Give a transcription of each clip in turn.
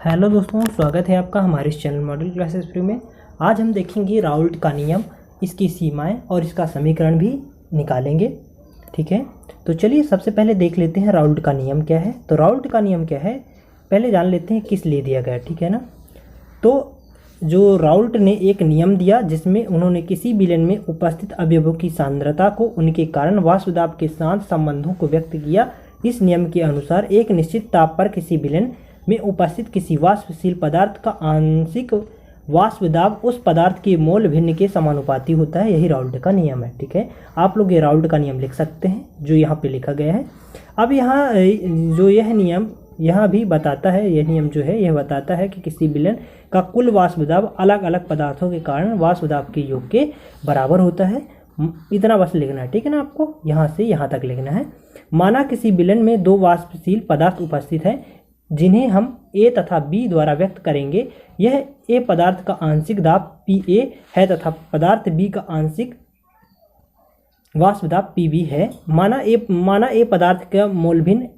Hello दोस्तों, स्वागत है आपका हमारे इस चैनल मॉडल क्लासेस फ्री में। आज हम देखेंगे राउल्ट का नियम, इसकी सीमाएं और इसका समीकरण भी निकालेंगे। ठीक है, तो चलिए सबसे पहले देख लेते हैं राउल्ट का नियम क्या है। तो राउल्ट का नियम क्या है पहले जान लेते हैं किस लिए दिया गया। ठीक है ना, तो जो राउल्ट ने एक नियम दिया जिसमें उन्होंने किसी विलयन में उपस्थित अवयवों की सांद्रता को उनके कारण वाष्प दाब के साथ संबंधों को व्यक्त किया। इस नियम के अनुसार एक निश्चित ताप पर किसी विलयन में उपस्थित किसी वाष्पशील पदार्थ का आंशिक वाष्प दाब उस पदार्थ के मोल भिन्न के समानुपाती होता है। यही राउल्ट का नियम है। ठीक है, आप लोग ये राउल्ट का नियम लिख सकते हैं जो यहाँ पे लिखा गया है। अब यहाँ जो यह नियम यहाँ भी बताता है, यह नियम जो है यह बताता है कि किसी विलयन का कुल वाष्प दाब अलग अलग पदार्थों के कारण वाष्प दाब के योग के बराबर होता है। इतना बस लिखना है। ठीक है ना, आपको यहाँ से यहाँ तक लिखना है। माना किसी विलयन में दो वाष्पशील पदार्थ उपस्थित हैं जिन्हें हम A तथा B द्वारा व्यक्त करेंगे। यह A पदार्थ का आंशिक दाब PA है तथा पदार्थ B का आंशिक वाष्प दाब PB है। माना A पदार्थ का मोल भिन्न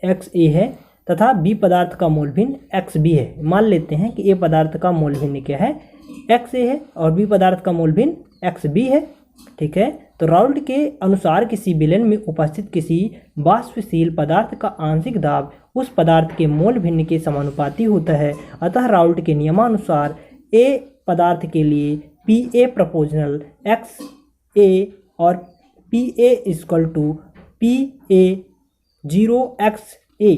XA है तथा B पदार्थ का मोल भिन्न XB है। मान लेते हैं कि A पदार्थ का मोल भिन्न क्या है, XA है, और B पदार्थ का मोल भिन्न XB है। ठीक है, तो राउल्ट के अनुसार किसी विलयन में उपस्थित किसी वाष्पशील पदार्थ का आंशिक दाब उस पदार्थ के मोल भिन्न के समानुपाती होता है। अतः राउल्ट के नियमानुसार A पदार्थ के लिए PA प्रोपोर्शनल XA और PA equal to PA 0XA,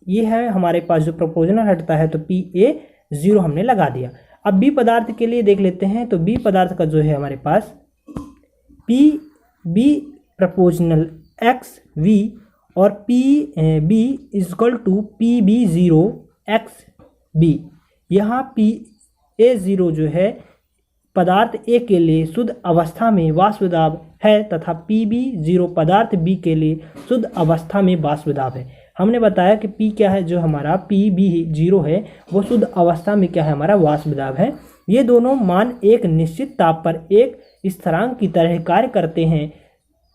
ये है हमारे पास जो प्रोपोर्शनल हटता है, तो PA 0 हमने लगा दिया। अब B पदार्थ के लिए देख लेते हैं। तो B पदार्थ का जो है हमारे पास PB प्रोपोर्शनल XV और PB equal to PB 0XB। यहाँ PA0 जो है पदार्थ A के लिए शुद्ध अवस्था में वाष्प दाब है तथा PB0 पदार्थ B के लिए शुद्ध अवस्था में वाष्प दाब है। हमने बताया कि P क्या है, जो हमारा PB0 है वो शुद्ध अवस्था में क्या है, हमारा वाष्प दाब है। ये दोनों मान एक निश्चित ताप पर एक स्थिरांक की तरह कार्य करते हैं,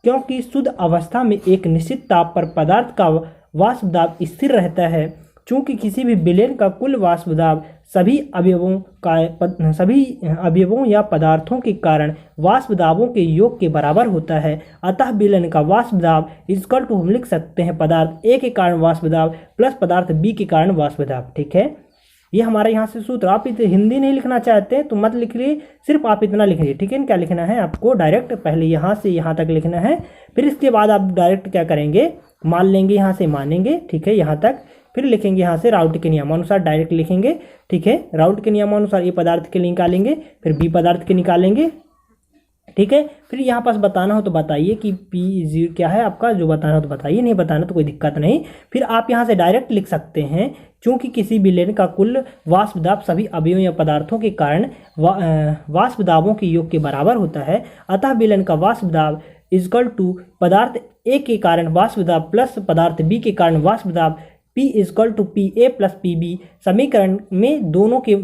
क्योंकि शुद्ध अवस्था में एक निश्चित ताप पर पदार्थ का वाष्प दाब स्थिर रहता है। चूँकि किसी भी विलयन का कुल वाष्प दाब सभी अवयवों या पदार्थों के कारण वाष्प दाबों के योग के बराबर होता है। अतः विलयन का वाष्प दाब इक्वल टू हम लिख सकते हैं पदार्थ A के कारण वाष्प दाब प्लस पदार्थ B के कारण वाष्प दाब। ठीक है, ये हमारे यहाँ से सूत्र। आप हिंदी नहीं लिखना चाहते तो मत लिखिए, सिर्फ आप इतना लिखिए। ठीक है, क्या लिखना है आपको, डायरेक्ट पहले यहाँ से यहाँ तक लिखना है, फिर इसके बाद आप डायरेक्ट क्या करेंगे, मान लेंगे, यहाँ से मानेंगे। ठीक है, यहाँ तक, फिर लिखेंगे यहाँ से राउल्ट के नियमानुसार डायरेक्ट लिखेंगे। ठीक है, राउल्ट के नियमानुसार A पदार्थ के निकालेंगे, फिर B पदार्थ के निकालेंगे। ठीक है, फिर यहाँ पास बताना हो तो बताइए कि P0 क्या है आपका, जो बताना हो तो बताइए, नहीं बताना तो कोई दिक्कत नहीं। फिर आप यहाँ से डायरेक्ट लिख सकते हैं, क्योंकि किसी विलयन का कुल वाष्प दाब सभी अवयवों या पदार्थों के कारण वाष्प दाबों के योग के बराबर होता है। अतः विलयन का वाष्प दाब इक्वल टू पदार्थ A के कारण वाष्प दाब प्लस पदार्थ B के कारण वाष्प दाब P equal to PA plus PB। समीकरण में दोनों के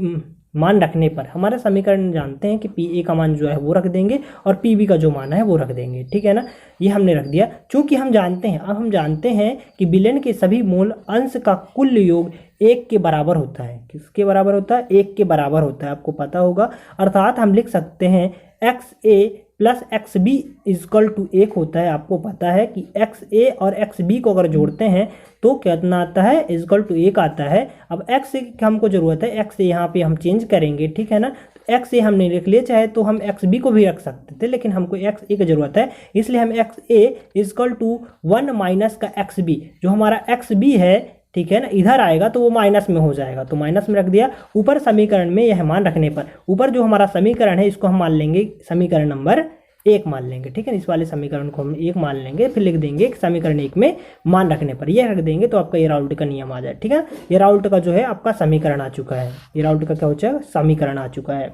मान रखने पर, हमारा समीकरण जानते हैं कि PA का मान जो है वो रख देंगे और PB का जो मान है वो रख देंगे। ठीक है ना, ये हमने रख दिया। चूंकि हम जानते हैं, अब हम जानते हैं कि विलयन के सभी मोल अंश का कुल योग 1 के बराबर होता है। किसके बराबर होता है, 1 के बराबर होता है, आपको पता होगा। अर्थात हम लिख सकते हैं XA plus XB equal to 1 होता है। आपको पता है कि XA और XB को अगर जोड़ते हैं तो कितना आता है, इक्वल टू 1 आता है। अब X हमको जरूरत है, X यहाँ पे हम चेंज करेंगे। ठीक है ना, तो XA हमने लिख लिया, चाहे तो हम XB को भी रख सकते थे, लेकिन हमको XA की जरूरत है, इसलिए हम XA इक्वल टू 1 माइनस का XB, जो हमारा XB है, ठीक है ना, इधर आएगा तो वो माइनस में हो जाएगा, तो माइनस में रख दिया। ऊपर समीकरण में यह मान रखने पर, ऊपर जो हमारा समीकरण है इसको हम मान लेंगे समीकरण नंबर 1 मान लेंगे। ठीक है, इस वाले समीकरण को हम 1 मान लेंगे, फिर लिख देंगे समीकरण 1 में मान रखने पर यह रख देंगे, तो आपका ये राउल्ट का नियम आ जाए। ठीक है, ये राउल्ट का जो है आपका समीकरण आ चुका है, ये राउल्ट का क्या हो जाएगा, समीकरण आ चुका है।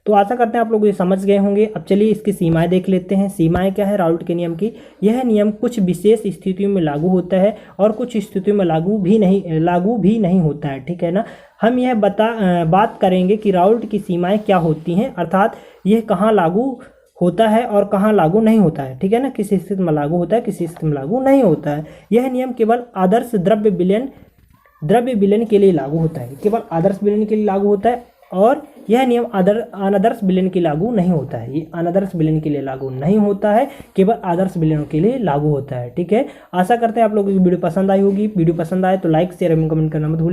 तो आशा करते हैं आप लोग ये समझ गए होंगे। अब चलिए इसकी सीमाएं देख लेते हैं। सीमाएं क्या है राउल्ट के नियम की, यह नियम कुछ विशेष स्थितियों में लागू होता है और कुछ स्थितियों में लागू भी नहीं होता है। ठीक है ना, हम यह बात करेंगे कि राउल्ट की सीमाएं क्या होती हैं, अर्थात यह कहाँ लागू होता है और कहाँ लागू नहीं होता है। ठीक है ना, किसी स्थिति में लागू होता है, किसी स्थिति में लागू नहीं होता है। यह नियम केवल आदर्श द्रव्य विलयन द्रव्य विलयन के लिए लागू होता है, केवल आदर्श विलयन के लिए लागू होता है और यह नियम अनादर्श विलयन के लिए लागू नहीं होता है। ये अनादर्श विलयन के लिए लागू नहीं होता है, केवल आदर्श विलयन के लिए लागू होता है। ठीक है, आशा करते हैं आप लोगों को वीडियो पसंद आई होगी। वीडियो पसंद आए तो लाइक शेयर एवं कमेंट करना मत भूलिए।